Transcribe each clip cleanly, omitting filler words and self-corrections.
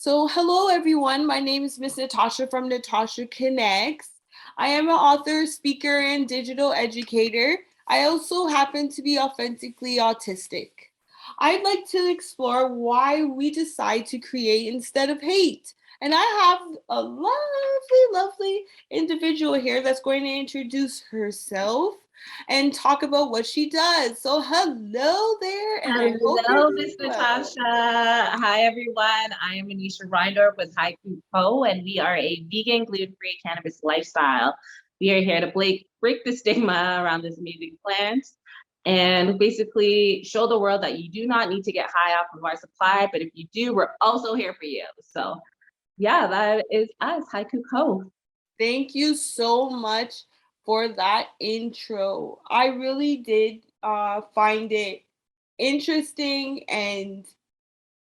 So, hello everyone. My name is Miss Natasha from Natasha Connects. I am an author, speaker, and digital educator. I also happen to be authentically autistic. I'd like to explore why we decide to create instead of hate. And I have a lovely individual here that's going to introduce herself and talk about what she does. So, hello there, and I hope you're Hello, doing Miss well. Natasha. Hi, everyone. I am Anisha Reindorf with Haiku Co., and we are a vegan, gluten-free cannabis lifestyle. We are here to break the stigma around this amazing plant and basically show the world that you do not need to get high off of our supply, but if you do, we're also here for you. So, yeah, that is us, Haiku Co. Thank you so much for that intro. I really did find it interesting and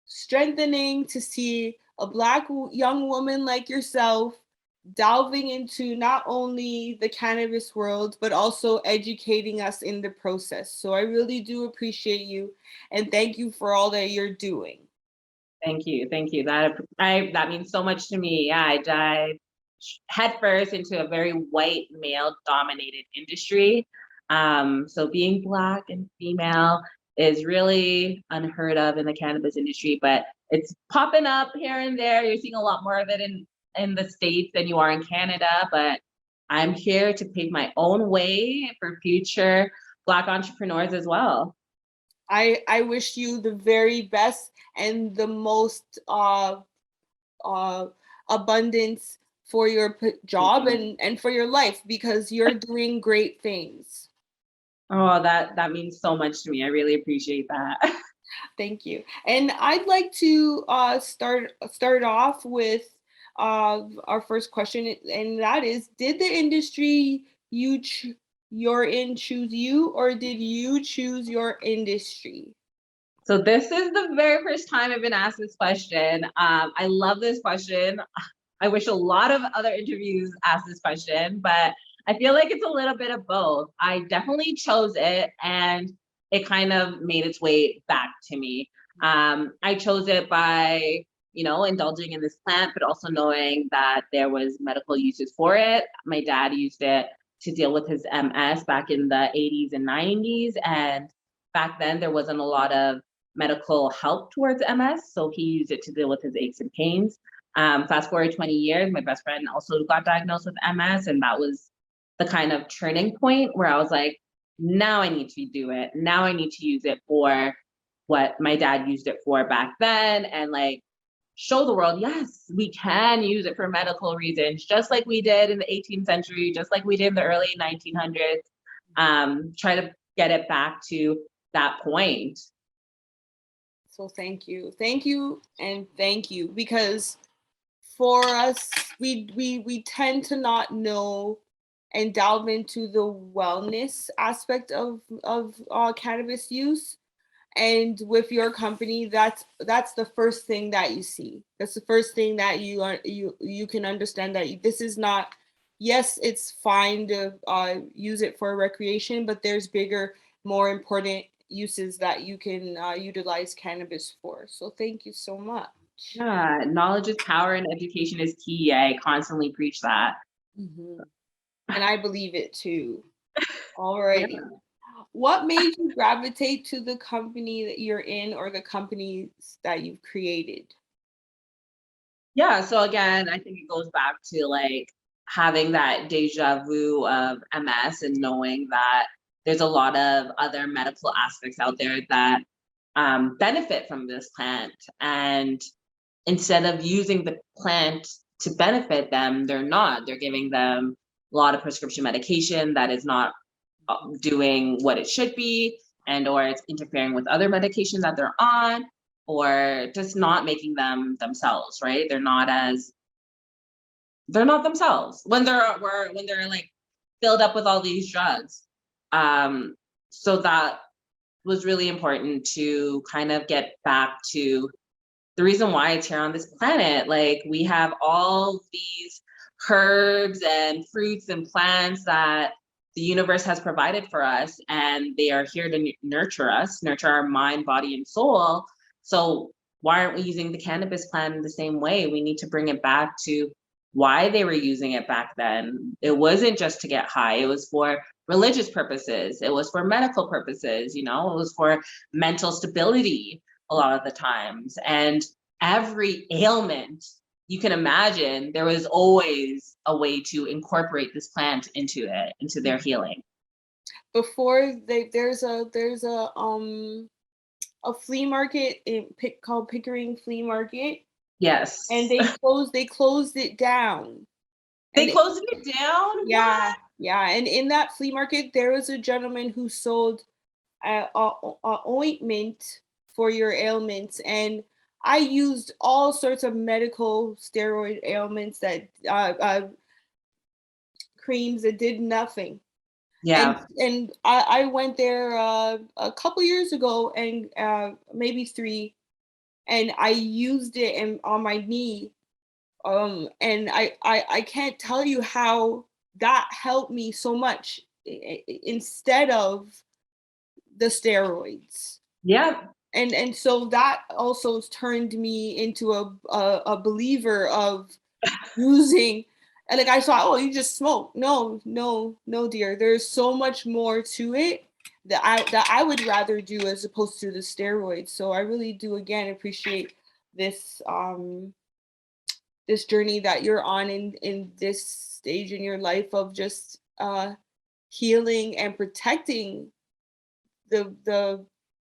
strengthening to see a Black young woman like yourself delving into not only the cannabis world, but also educating us in the process. So I really do appreciate you and thank you for all that you're doing. Thank you, thank you. That means so much to me. Yeah, I dived headfirst into a very white male-dominated industry. So being Black and female is really unheard of in the cannabis industry, but it's popping up here and there. You're seeing a lot more of it in the States than you are in Canada, but I'm here to pave my own way for future Black entrepreneurs as well. I wish you the very best and the most uh, abundance for your job and for your life because you're doing great things. Oh, that means so much to me. I really appreciate that. Thank you. And I'd like to start off with our first question, and that is: did the industry you're in choose you, or did you choose your industry? So this is the very first time I've been asked this question. I love this question. I wish a lot of other interviews asked this question, but I feel like it's a little bit of both. I definitely chose it and it kind of made its way back to me. I chose it by, indulging in this plant, but also knowing that there was medical uses for it. My dad used it to deal with his MS back in the 80s and 90s. And back then there wasn't a lot of medical help towards MS. So he used it to deal with his aches and pains. Fast forward 20 years, my best friend also got diagnosed with MS, and that was the kind of turning point where I was like, now I need to do it. Now I need to use it for what my dad used it for back then, and like show the world, yes, we can use it for medical reasons, just like we did in the 18th century, just like we did in the early 1900s. Try to get it back to that point. So thank you, and thank you because for us, we tend to not know and delve into the wellness aspect of cannabis use. And with your company, that's the first thing that you see. That's the first thing that you can understand that this is not. Yes, it's fine to use it for recreation, but there's bigger, more important uses that you can utilize cannabis for. So thank you so much. Yeah, knowledge is power and education is key. I constantly preach that. Mhm. And I believe it too. Yeah. Alrighty. What made you gravitate to the company that you're in or the companies that you've created? Yeah, so again, I think it goes back to like having that deja vu of MS and knowing that there's a lot of other medical aspects out there that benefit from this plant. And instead of using the plant to benefit them, they're not. They're giving them a lot of prescription medication that is not doing what it should be, and or it's interfering with other medication that they're on, or just not making them themselves, right? They're not themselves when they're like filled up with all these drugs. So that was really important to kind of get back to the reason why it's here on this planet. Like, we have all these herbs and fruits and plants that the universe has provided for us, and they are here to nurture us, nurture our mind, body, and soul. So why aren't we using the cannabis plant in the same way? We need to bring it back to why they were using it back then. It wasn't just to get high, it was for religious purposes, it was for medical purposes, you know, it was for mental stability a lot of the times. And every ailment you can imagine, there was always a way to incorporate this plant into it, into their healing. Before there's a flea market called Pickering Flea Market, and Yes. they closed it down. They And closed it down? yeah, What? yeah, and in that flea market there was a gentleman who sold a ointment for your ailments, and I used all sorts of medical steroid ailments that creams that did nothing. and Yeah. and I went there a couple years ago, and maybe three, and I used it on my knee, and I can't tell you how that helped me so much, instead of the steroids. Yeah. And so that also turned me into a believer of using. And like I thought, oh, you just smoke. No, no, no, dear. There's so much more to it that I would rather do as opposed to the steroids. So I really do again appreciate this this journey that you're on in this stage in your life of just healing and protecting the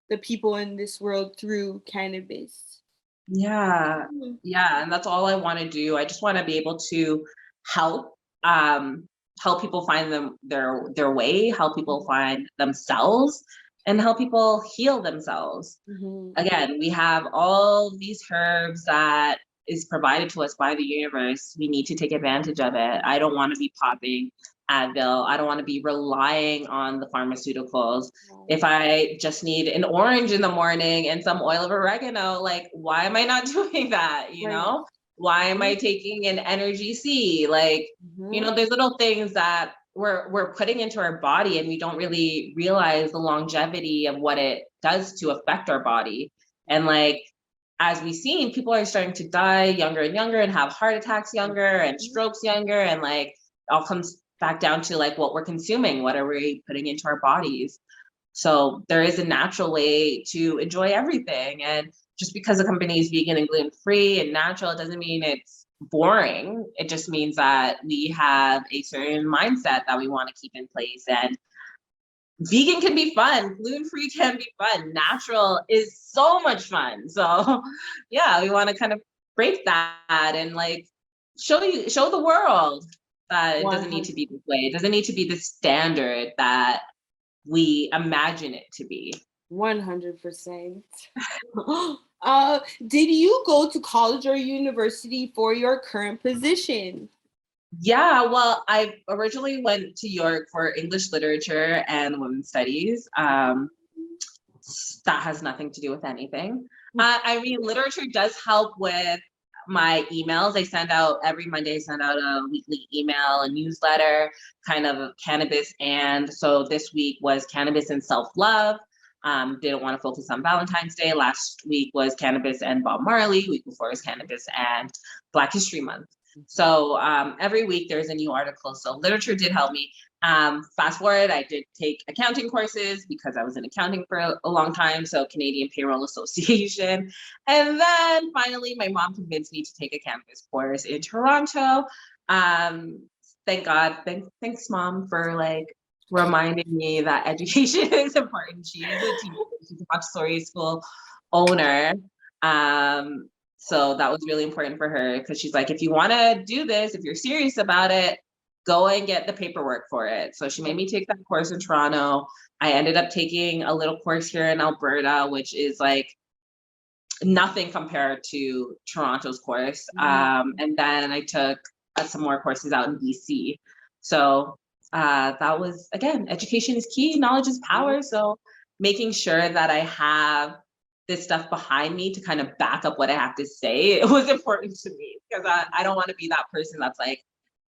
the people in this world through cannabis. Yeah. Mm. Yeah, and that's all I wanna do. I just wanna be able to help, um, help people find their way, help people find themselves, and help people heal themselves. Mhm. Again, we have all these herbs that is provided to us by the universe. We need to take advantage of it. I don't want to be popping Advil. I don't want to be relying on the pharmaceuticals. Wow. If I just need an orange in the morning and some oil of oregano, like, why am I not doing that? You Right. know, why am I Mhm. taking an energy C? Like, you Mhm. know, there's little things that we're putting into our body and we don't really realize the longevity of what it does to affect our body. And like, as we've seen, people are starting to die younger and younger and have heart attacks younger and Mhm. strokes younger. And like, it all comes back down to like what we're consuming, what are we putting into our bodies. So there is a natural way to enjoy everything. And just because a company is vegan and gluten free and natural, it doesn't mean it's boring. It just means that we have a certain mindset that we want to keep in place. And vegan can be fun, gluten free can be fun, natural is so much fun. So yeah, we want to kind of break that and like show the world that it doesn't need to 100. be this way. It doesn't need to be the standard that we imagine it to be. 100%. Did you go to college or university for your current position? Yeah, well, I originally went to York for English literature and women's studies. That has nothing to do with anything. I mean, literature does help with my emails. I send out every Monday, I send out a weekly email, a newsletter, kind of cannabis. And so this week was cannabis and self love. Didn't want to focus on Valentine's Day. Last week was cannabis and Bob Marley. Week before was cannabis and Black History Month. So every week there's a new article. So literature did help me. Fast forward, I did take accounting courses because I was in accounting for a long time. So Canadian Payroll Association. And then finally, my mom convinced me to take a cannabis course in Toronto. Um, thank God. Thanks, mom, for like reminding me that education is important. She's a teacher, she's a Montessori school owner. Um, so that was really important for her because she's like, if you want to do this, if you're serious about it, go and get the paperwork for it. So she made me take that course in Toronto. I ended up taking a little course here in Alberta, which is like nothing compared to Toronto's course. Mhm. And then I took some more courses out in BC. So that was, again, education is key, knowledge is power. So making sure that I have this stuff behind me to kind of back up what I have to say, it was important to me because I don't want to be that person that's like,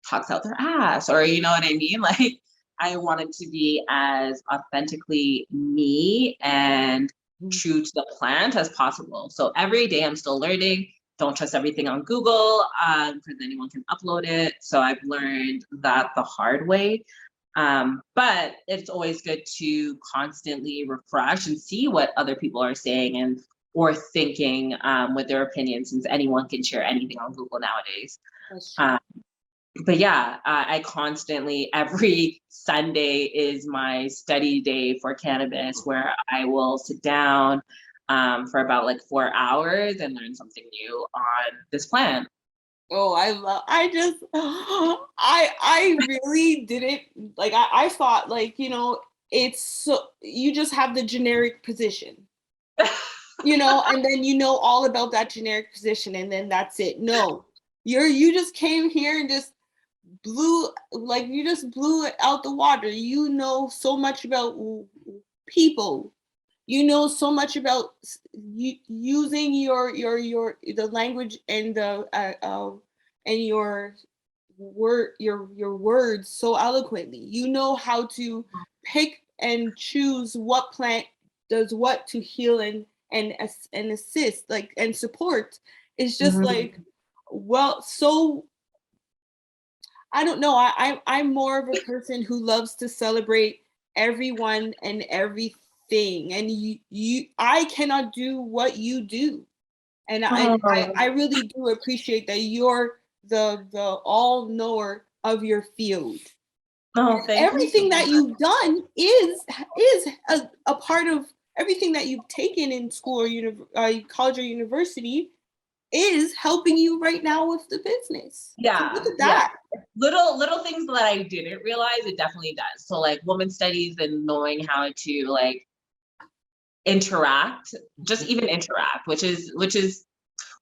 talks out their ass, or you know what I mean? Like, I wanted to be as authentically me and true to the plant as possible. So every day I'm still learning. Don't trust everything on Google, because anyone can upload it. So I've learned that the hard way. But it's always good to constantly refresh and see what other people are saying and or thinking, with their opinions, since anyone can share anything on Google nowadays. That's true. Um, but yeah, I constantly, every Sunday is my study day for cannabis, where I will sit down for about like 4 hours and learn something new on this plant. Oh, I just, I really didn't, like, I thought, like, it's so, you just have the generic position, and then all about that generic position, and then that's it. No, you just came here and just blew it out the water. You know so much about people. You know so much about using the language and the and your words so eloquently. You know how to pick and choose what plant does what to heal and assist, like, and support. It's just Mhm. like, well, so I don't know. I'm more of a person who loves to celebrate everyone and everything, and I cannot do what you do, and I Oh, really do appreciate that you're the all knower of your field. oh, thank you so Everything that much. you've done is a part of everything that you've taken in school or college or university is helping you right now with the business. So look Yeah, at yeah. that. Little things that I didn't realize, it definitely does. So like women studies and knowing how to like interact, just even interact, which is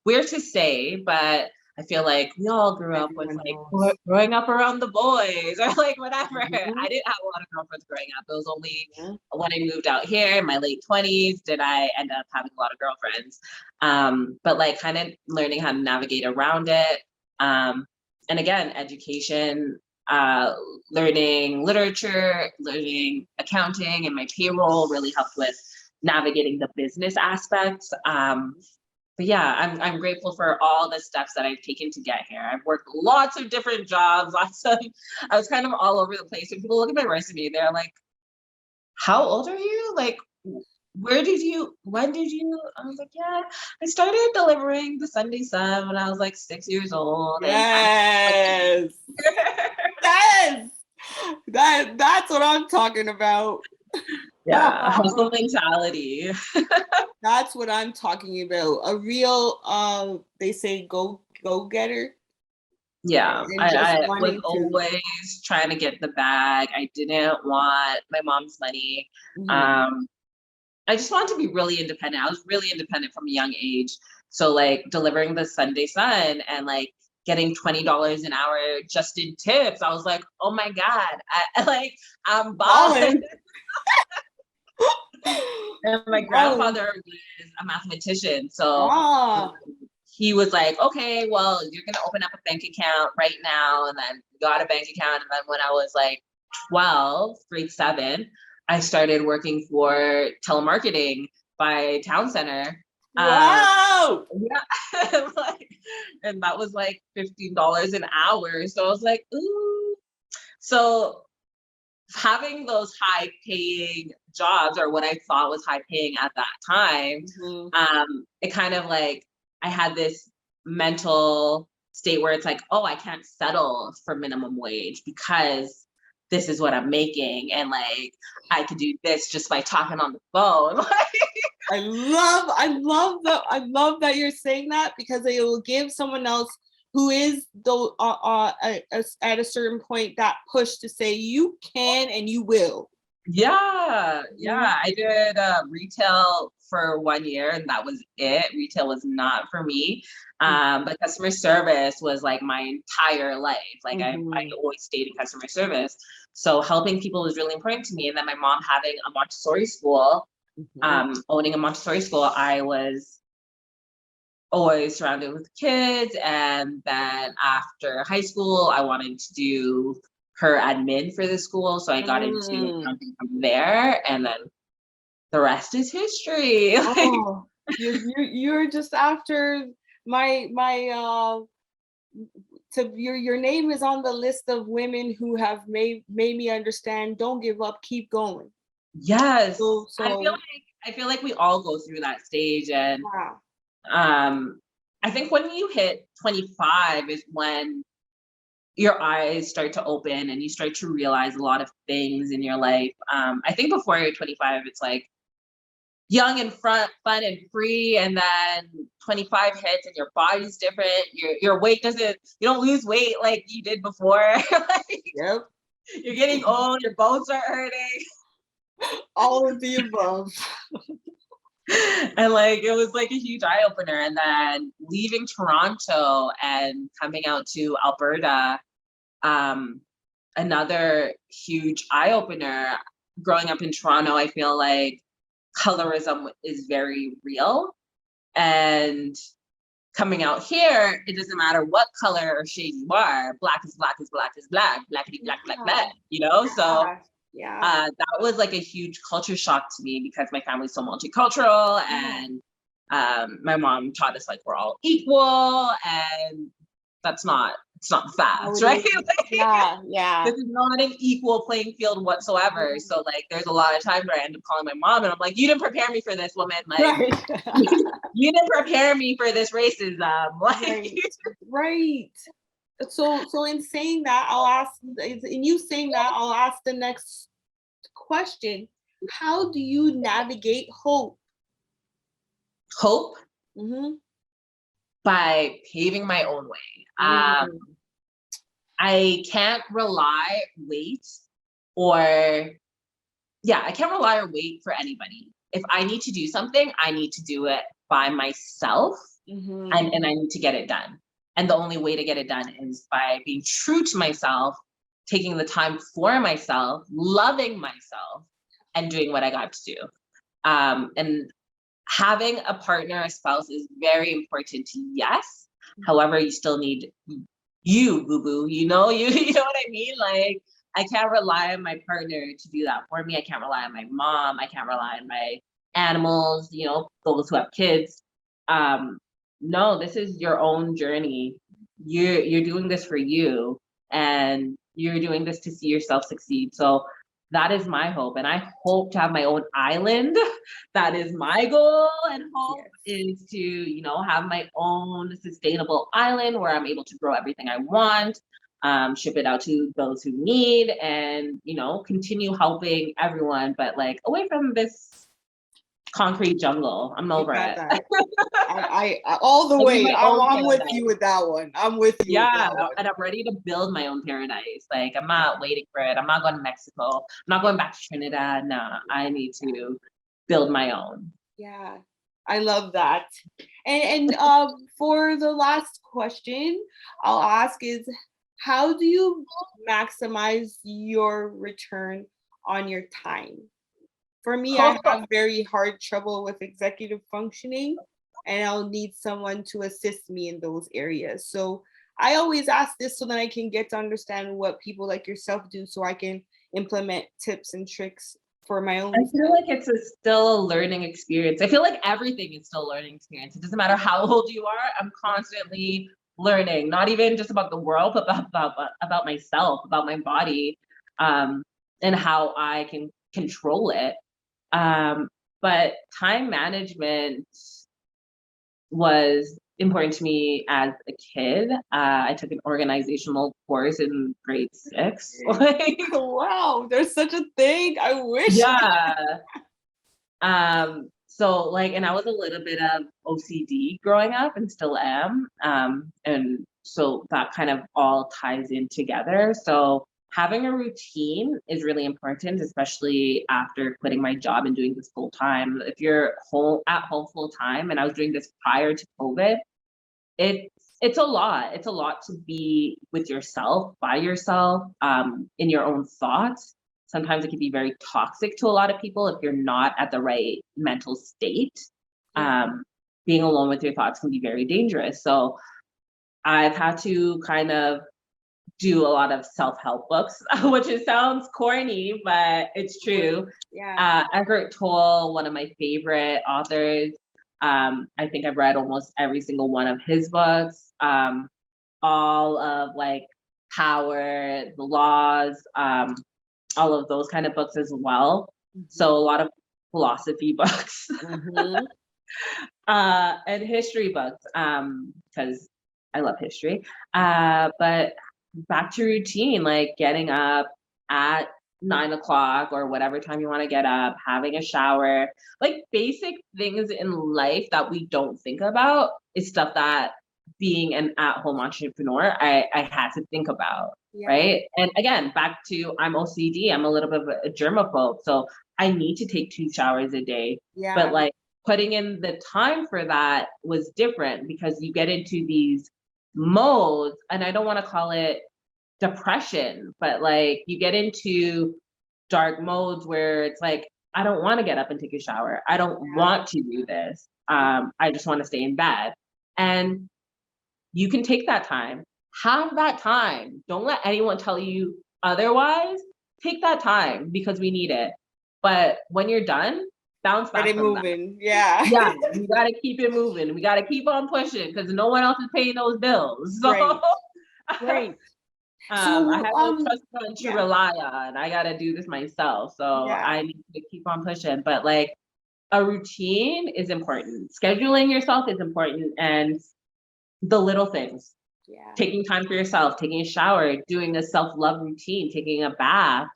weird to say, but I feel like we all grew up with Everyone like knows. growing up around the boys or like whatever. I Mhm. didn't have a lot of girlfriends growing up. It was only Yeah. when I moved out here in my late 20s did I end up having a lot of girlfriends. But like kind of learning how to navigate around it. Um, and again, education, uh, learning literature, learning accounting, and my payroll really helped with navigating the business aspects. But yeah, I'm grateful for all the steps that I've taken to get here. I've worked lots of different jobs, lots of I was kind of all over the place. When people look at my resume, they're like, "How old are you? Like, when did you?" I was like, "Yeah, I started delivering the Sunday Sun when I was like 6 years old, and I like." Yes. Yes. That's what I'm talking about. Yeah, hustle mentality. That's what I'm talking about. A real they say go getter Yeah, and just I was wanting to. always trying to get the bag. I didn't want my mom's money. Mhm. Um, I just wanted to be really independent. I was really independent from a young age. So like delivering the Sunday Sun and like getting $20 an hour just in tips. I was like, oh my God, like I'm boss. Ballin'. And my Ballin'. grandfather was a mathematician. So Ah. he was like, okay, well, you're gonna open up a bank account right now. And then got a bank account. And then when I was like 12, grade 7, I started working for telemarketing by Town Center. Um, Wow. yeah, like, and that was like $15 an hour. So I was like, ooh. So having those high paying jobs, or what I thought was high paying at that time, Mhm. it kind of like I had this mental state where it's like, oh, I can't settle for minimum wage because this is what I'm making, and like I could do this just by talking on the phone. I love that you're saying that, because it will give someone else who is though at a certain point that push to say you can and you will. Yeah, Mhm. yeah. I did retail for 1 year and that was it. Retail was not for me. But customer service was like my entire life. Like I Mhm. always stayed in customer service. So helping people was really important to me. And then my mom having a Montessori school, Mhm. owning a Montessori school, I was always surrounded with kids. And then after high school, I wanted to do her admin for the school. So I got into Mm. accounting from there. And then the rest is history. Oh, you're just after my to your name is on the list of women who have made me understand, don't give up, keep going. Yes. So I feel like we all go through that stage, and yeah. I think when you hit 25 is when your eyes start to open and you start to realize a lot of things in your life. I think before you're 25, it's like young and fun and free, and then 25 hits and your body's different. Your weight doesn't, you don't lose weight like you did before. Like, Yep. you're getting old, your bones are hurting. All of the above. And like it was like a huge eye opener. And then leaving Toronto and coming out to Alberta, another huge eye opener. Growing up in Toronto, I feel like colorism is very real. And coming out here, it doesn't matter what color or shade you are. Black is black is black is black, blackity black black Yeah. black. You know, so Yeah. that was like a huge culture shock to me because my family's so multicultural, Yeah. and my mom taught us like we're all equal, and that's not, it's not the facts, right? Like, Yeah. Yeah. this is not an equal playing field whatsoever. Mhm. So like there's a lot of times where I end up calling my mom and I'm like, you didn't prepare me for this, woman. Like Right. you didn't prepare me for this racism. Like Right. Right. So in saying that, I'll ask, in you saying that, I'll ask the next question. How do you navigate hope? hope Mm-hmm. by paving my own way. Mm. I can't rely, wait, or yeah, I can't rely or wait for anybody. If I need to do something, I need to do it by myself, Mm-hmm. and I need to get it done. And the only way to get it done is by being true to myself, taking the time for myself, loving myself, and doing what I got to do. And having a partner, a spouse is very important, yes. However, you still need you, boo boo. You know, you know what I mean? Like, I can't rely on my partner to do that for me. I can't rely on my mom. I can't rely on my animals, you know, those who have kids. Um, no, this is your own journey. You're doing this for you, and you're doing this to see yourself succeed. So that is my hope. And I hope to have my own island. That is my goal and hope, Yes. is to, you know, have my own sustainable island where I'm able to grow everything I want, ship it out to those who need, and, you know, continue helping everyone, but like away from this concrete jungle. I'm I over got it. that. I all the I need way. my own I'm with paradise. you with that one. I'm with you with Yeah, that one. and I'm ready to build my own paradise. Like, I'm Yeah. not waiting for it. I'm not going to Mexico. I'm not going back to Trinidad. No, I need to build my own. Yeah. I love that. And for the last question, I'll ask is, how do you maximize your return on your time? For me, I have very hard trouble with executive functioning, and I'll need someone to assist me in those areas. So I always ask this so that I can get to understand what people like yourself do so I can implement tips and tricks for my I own feel self. like it's still a learning experience. I feel like everything is still a learning experience. It doesn't matter how old you are. I'm constantly learning, not even just about the world, but about myself, about my body, um, and how I can control it. Um, but time management was important to me as a kid. I took an organizational course in grade 6. Like, Wow, there's such a thing. I wish. yeah. So like, and I was a little bit of OCD growing up and still am. And so that kind of all ties in together. So having a routine is really important, especially after quitting my job and doing this full time. If you're at home full time, and I was doing this prior to COVID, it's it's a lot. It's a lot to be with yourself, by yourself, in your own thoughts. Sometimes it can be very toxic to a lot of people if you're not at the right mental state. Yeah. Being alone with your thoughts can be very dangerous. So I've had to kind of do a lot of self-help books, which it sounds corny, but it's true. Yeah. Eckhart Tolle, one of my favorite authors. I think I've read almost every single one of his books. All of like Power, The Laws, all of those kind of books as well. So a lot of philosophy books. Mm-hmm. And history books, because I love history. But back to routine, like getting up at 9 o'clock or whatever time you want to get up, having a shower, like basic things in life that we don't think about is stuff that being an at-home entrepreneur, I had to think about. Yeah. Right. And again, back to I'm OCD, I'm a little bit of a germaphobe. So I need to take 2 showers a day. Yeah. But like putting in the time for that was different because you get into these modes, and I don't want to call it depression, but like you get into dark modes where it's like, I don't want to get up and take a shower. I don't want to do this. I just want to stay in bed. And you can take that time, have that time. Don't let anyone tell you otherwise. Take that time because we need it. But when you're done, bounce back Get it from that. moving. Yeah. Yeah, we gotta keep it moving. We gotta keep on pushing because no one else is paying those bills. So Right. Right. So I have no trust fund to rely on. I gotta do this myself. So I need to keep on pushing. But like a routine is important. Scheduling yourself is important, and the little things. Yeah. Taking time for yourself, taking a shower, doing a self-love routine, taking a bath,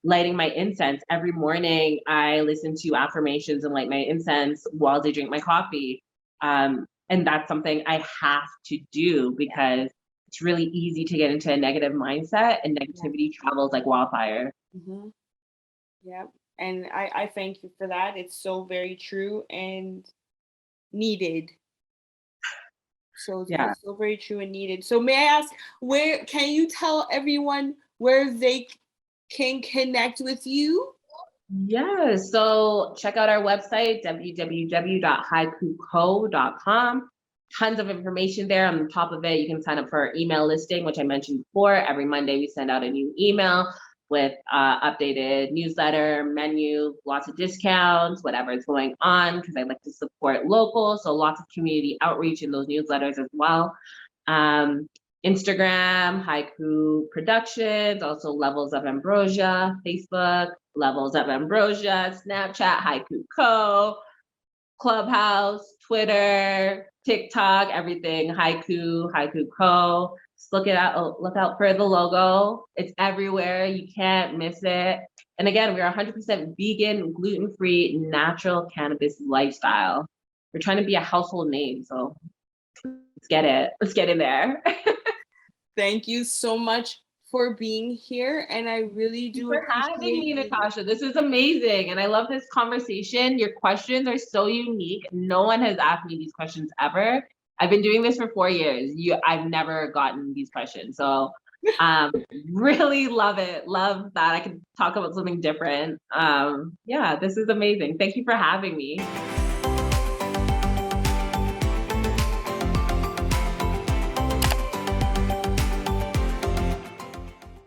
lighting my incense. Every morning I listen to affirmations and light my incense while I drink my coffee. And that's something I have to do because it's really easy to get into a negative mindset, and negativity travels like wildfire. Mm-hmm. Yeah. And I thank you for that. It's so very true and needed. So it's so very true and needed. So may I ask, where can you tell everyone where they can connect with you? Yeah, so check out our website, www.haikuco.com. Tons of information there. On the top of it, you can sign up for our email listing, which I mentioned before. Every Monday, we send out a new email with updated newsletter, menu, lots of discounts, whatever is going on, because I like to support local. So lots of community outreach in those newsletters as well. Instagram, Haiku Productions, also Levels of Ambrosia, Facebook, Levels of Ambrosia, Snapchat, Haiku Co, Clubhouse, Twitter, TikTok, everything, Haiku Co. Just look out for the logo. It's everywhere. You can't miss it. And again, we're 100% vegan, gluten-free, natural cannabis lifestyle. We're trying to be a household name, so let's get it. Let's get in there. Thank you so much for being here, and I really do for having me, Natasha. This is amazing, and I love this conversation. Your questions are so unique. No one has asked me these questions ever. I've been doing this for 4 years. I've never gotten these questions, so really love it. Love that I can talk about something different. Yeah, this is amazing. Thank you for having me.